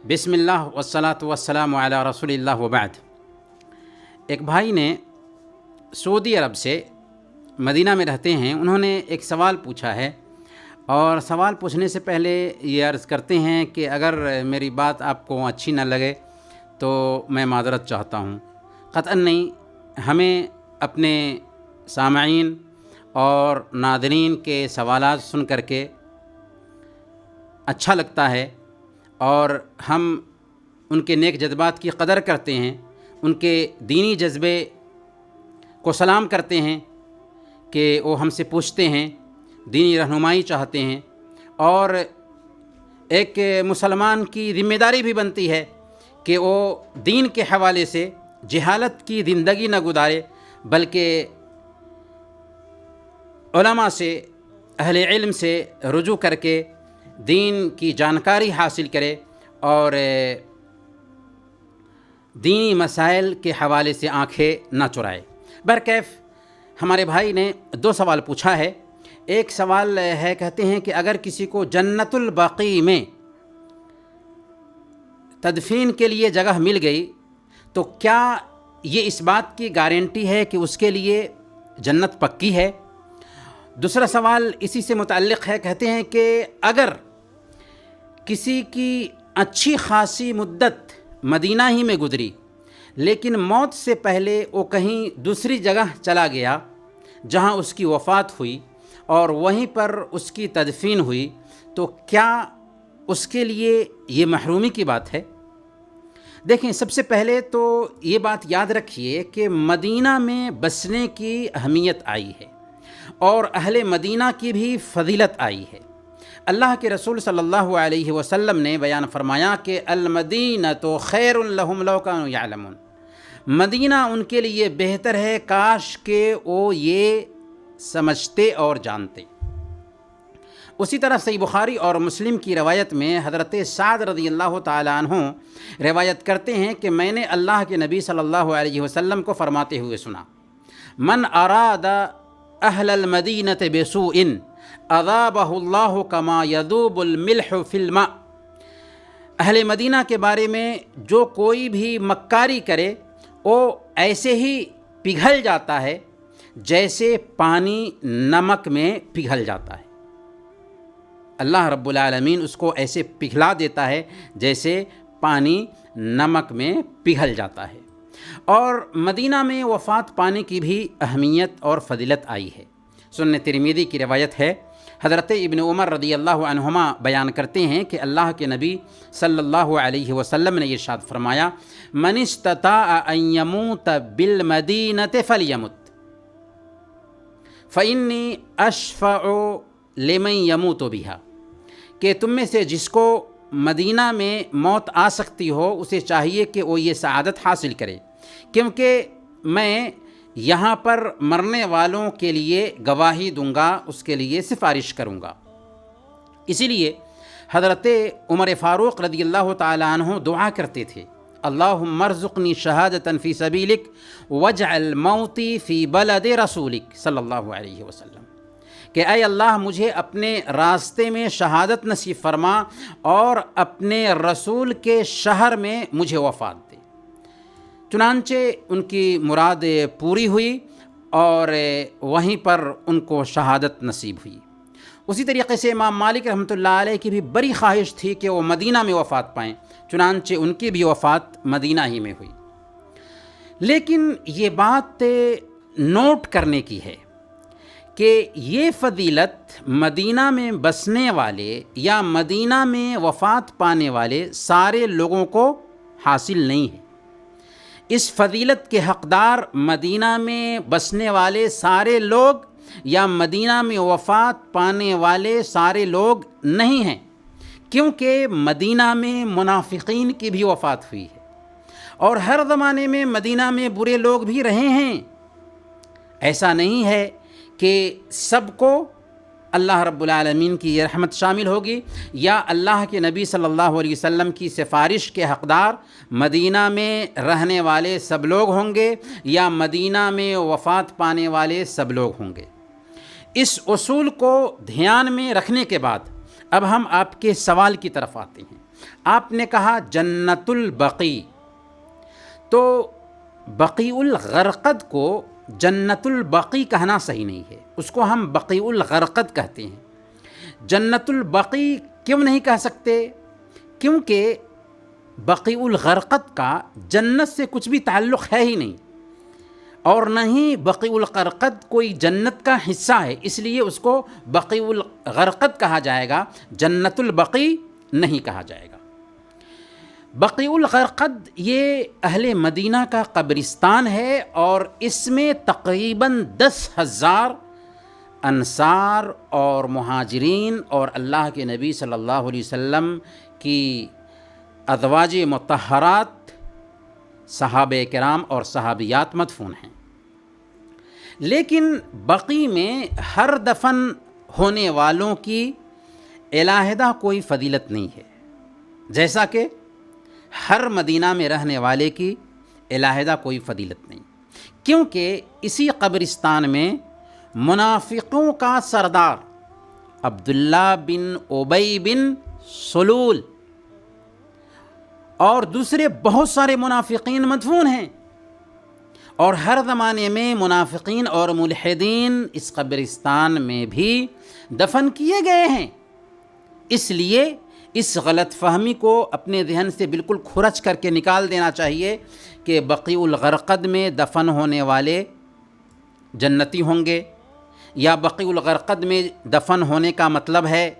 بسم اللہ والصلاة والسلام علی رسول اللہ وبعد۔ ایک بھائی نے سعودی عرب سے مدینہ میں رہتے ہیں، انہوں نے ایک سوال پوچھا ہے، اور سوال پوچھنے سے پہلے یہ عرض کرتے ہیں کہ اگر میری بات آپ کو اچھی نہ لگے تو میں معذرت چاہتا ہوں۔ قطعاً نہیں، ہمیں اپنے سامعین اور ناظرین کے سوالات سن کر کے اچھا لگتا ہے، اور ہم ان کے نیک جذبات کی قدر کرتے ہیں، ان کے دینی جذبے کو سلام کرتے ہیں کہ وہ ہم سے پوچھتے ہیں، دینی رہنمائی چاہتے ہیں، اور ایک مسلمان کی ذمہ داری بھی بنتی ہے کہ وہ دین کے حوالے سے جہالت کی زندگی نہ گزارے، بلکہ علماء سے، اہل علم سے رجوع کر کے دین کی جانکاری حاصل کرے اور دینی مسائل کے حوالے سے آنکھیں نہ چرائے۔ برکیف ہمارے بھائی نے دو سوال پوچھا ہے۔ ایک سوال ہے، کہتے ہیں کہ اگر کسی کو جنت البقیع میں تدفین کے لیے جگہ مل گئی تو کیا یہ اس بات کی گارنٹی ہے کہ اس کے لیے جنت پکی ہے؟ دوسرا سوال اسی سے متعلق ہے، کہتے ہیں کہ اگر کسی کی اچھی خاصی مدت مدینہ ہی میں گزری لیکن موت سے پہلے وہ کہیں دوسری جگہ چلا گیا جہاں اس کی وفات ہوئی اور وہیں پر اس کی تدفین ہوئی، تو کیا اس کے لیے یہ محرومی کی بات ہے؟ دیکھیں، سب سے پہلے تو یہ بات یاد رکھیے کہ مدینہ میں بسنے کی اہمیت آئی ہے اور اہل مدینہ کی بھی فضیلت آئی ہے۔ اللہ کے رسول صلی اللہ علیہ وسلم نے بیان فرمایا کہ المدینۃ خیر لہم لو کانوا یعلمون، مدینہ ان کے لیے بہتر ہے کاش کہ وہ یہ سمجھتے اور جانتے۔ اسی طرح صحیح بخاری اور مسلم کی روایت میں حضرت سعد رضی اللہ تعالیٰ عنہ روایت کرتے ہیں کہ میں نے اللہ کے نبی صلی اللہ علیہ وسلم کو فرماتے ہوئے سنا، من اراد اہل المدینۃ بسوء اذابہ اللہ کما یذوب الملح فی الماء، اہل مدینہ کے بارے میں جو کوئی بھی مکاری کرے وہ ایسے ہی پگھل جاتا ہے جیسے پانی نمک میں پگھل جاتا ہے۔ اللہ رب العالمین اس کو ایسے پگھلا دیتا ہے جیسے پانی نمک میں پگھل جاتا ہے۔ اور مدینہ میں وفات پانے کی بھی اہمیت اور فضیلت آئی ہے۔ سنن ترمذی کی روایت ہے، حضرت ابن عمر رضی اللہ عنہما بیان کرتے ہیں کہ اللہ کے نبی صلی اللہ علیہ وسلم نے ارشاد فرمایا، من استطاع ان یموت بالمدینۃ فلیمت فانی اشفع لمن یموت بہا، کہ تم میں سے جس کو مدینہ میں موت آ سکتی ہو اسے چاہیے کہ وہ یہ سعادت حاصل کرے، کیونکہ میں یہاں پر مرنے والوں کے لیے گواہی دوں گا، اس کے لیے سفارش کروں گا۔ اسی لیے حضرت عمر فاروق رضی اللہ تعالیٰ عنہ دعا کرتے تھے، اللہم ارزقنی شہادۃ فی سبیلک واجعل موتی فی بلد رسولک صلی اللہ علیہ وسلم، کہ اے اللہ مجھے اپنے راستے میں شہادت نصیب فرما اور اپنے رسول کے شہر میں مجھے وفات دے۔ چنانچہ ان کی مراد پوری ہوئی اور وہیں پر ان کو شہادت نصیب ہوئی۔ اسی طریقے سے امام مالک رحمۃ اللہ علیہ کی بھی بڑی خواہش تھی کہ وہ مدینہ میں وفات پائیں، چنانچہ ان کی بھی وفات مدینہ ہی میں ہوئی۔ لیکن یہ بات نوٹ کرنے کی ہے کہ یہ فضیلت مدینہ میں بسنے والے یا مدینہ میں وفات پانے والے سارے لوگوں کو حاصل نہیں ہے۔ اس فضیلت کے حقدار مدینہ میں بسنے والے سارے لوگ یا مدینہ میں وفات پانے والے سارے لوگ نہیں ہیں، کیونکہ مدینہ میں منافقین کی بھی وفات ہوئی ہے، اور ہر زمانے میں مدینہ میں برے لوگ بھی رہے ہیں۔ ایسا نہیں ہے کہ سب کو اللہ رب العالمین کی یہ رحمت شامل ہوگی یا اللہ کے نبی صلی اللہ علیہ وسلم کی سفارش کے حقدار مدینہ میں رہنے والے سب لوگ ہوں گے یا مدینہ میں وفات پانے والے سب لوگ ہوں گے۔ اس اصول کو دھیان میں رکھنے کے بعد اب ہم آپ کے سوال کی طرف آتے ہیں آپ نے کہا جنت البقیع، تو بقیع الغرقد کو جنت البقیع کہنا صحیح نہیں ہے، اس کو ہم بقیع الغرقد کہتے ہیں۔ جنت البقیع کیوں نہیں کہہ سکتے؟ کیونکہ بقیع الغرقد کا جنت سے کچھ بھی تعلق ہے ہی نہیں، اور نہ ہی بقیع الغرقد کوئی جنت کا حصہ ہے، اس لیے اس کو بقیع الغرقد کہا جائے گا، جنت البقیع نہیں کہا جائے گا۔ بقیع الغرقد یہ اہل مدینہ کا قبرستان ہے، اور اس میں تقریباً 10,000 انصار اور مہاجرین اور اللہ کے نبی صلی اللہ علیہ وسلم کی ازواج مطہرات، صحابہ کرام اور صحابیات مدفون ہیں۔ لیکن بقیع میں ہر دفن ہونے والوں کی علیحدہ کوئی فضیلت نہیں ہے، جیسا کہ ہر مدینہ میں رہنے والے کی علیحدہ کوئی فضیلت نہیں، کیونکہ اسی قبرستان میں منافقوں کا سردار عبداللہ بن ابی بن سلول اور دوسرے بہت سارے منافقین مدفون ہیں، اور ہر زمانے میں منافقین اور ملحدین اس قبرستان میں بھی دفن کیے گئے ہیں۔ اس لیے اس غلط فہمی کو اپنے ذہن سے بالکل کھرچ کر کے نکال دینا چاہیے کہ بقیع الغرقد میں دفن ہونے والے جنتی ہوں گے، یا بقیع الغرقد میں دفن ہونے کا مطلب ہے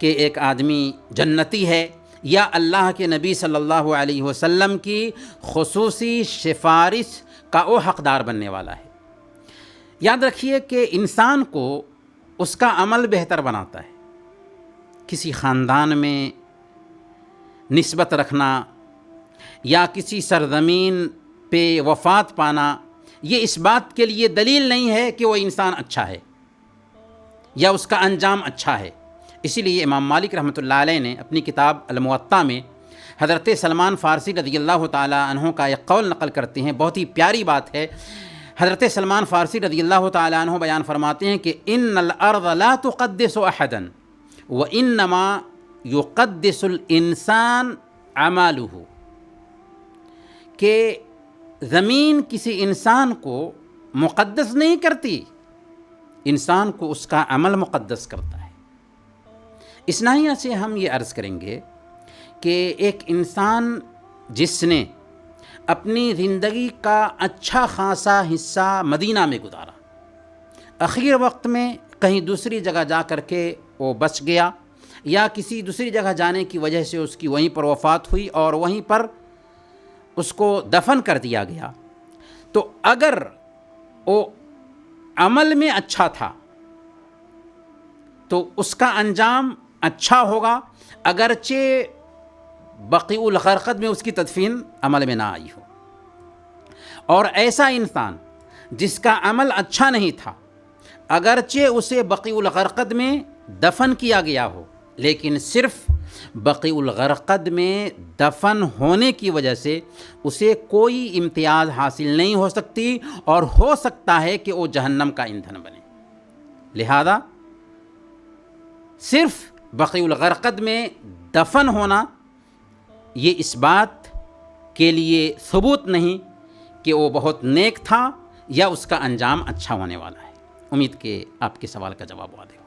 کہ ایک آدمی جنتی ہے، یا اللہ کے نبی صلی اللہ علیہ وسلم کی خصوصی سفارش کا وہ حقدار بننے والا ہے۔ یاد رکھیے کہ انسان کو اس کا عمل بہتر بناتا ہے۔ کسی خاندان میں نسبت رکھنا یا کسی سرزمین پہ وفات پانا، یہ اس بات کے لیے دلیل نہیں ہے کہ وہ انسان اچھا ہے یا اس کا انجام اچھا ہے۔ اسی لیے امام مالک رحمۃ اللہ علیہ نے اپنی کتاب الموطا میں حضرت سلمان فارسی رضی اللہ تعالیٰ عنہ کا ایک قول نقل کرتے ہیں، بہت ہی پیاری بات ہے۔ حضرت سلمان فارسی رضی اللہ تعالیٰ عنہ بیان فرماتے ہیں کہ ان الارض لا تقدس احدا وانما یقدس الانسان اعماله، کہ زمین کسی انسان کو مقدس نہیں کرتی، انسان کو اس کا عمل مقدس کرتا ہے۔ اس ناحیے سے ہم یہ عرض کریں گے کہ ایک انسان جس نے اپنی زندگی کا اچھا خاصا حصہ مدینہ میں گزارا، اخیر وقت میں کہیں دوسری جگہ جا کر کے وہ بچ گیا، یا کسی دوسری جگہ جانے کی وجہ سے اس کی وہیں پر وفات ہوئی اور وہیں پر اس کو دفن کر دیا گیا، تو اگر وہ عمل میں اچھا تھا تو اس کا انجام اچھا ہوگا، اگرچہ بقیع الغرقد میں اس کی تدفین عمل میں نہ آئی ہو۔ اور ایسا انسان جس کا عمل اچھا نہیں تھا، اگرچہ اسے بقیع الغرقد میں دفن کیا گیا ہو، لیکن صرف بقیع الغرقد میں دفن ہونے کی وجہ سے اسے کوئی امتیاز حاصل نہیں ہو سکتی، اور ہو سکتا ہے کہ وہ جہنم کا ایندھن بنے۔ لہذا صرف بقیع الغرقد میں دفن ہونا یہ اس بات کے لیے ثبوت نہیں کہ وہ بہت نیک تھا یا اس کا انجام اچھا ہونے والا ہے۔ امید کہ آپ کے سوال کا جواب واضح ہو۔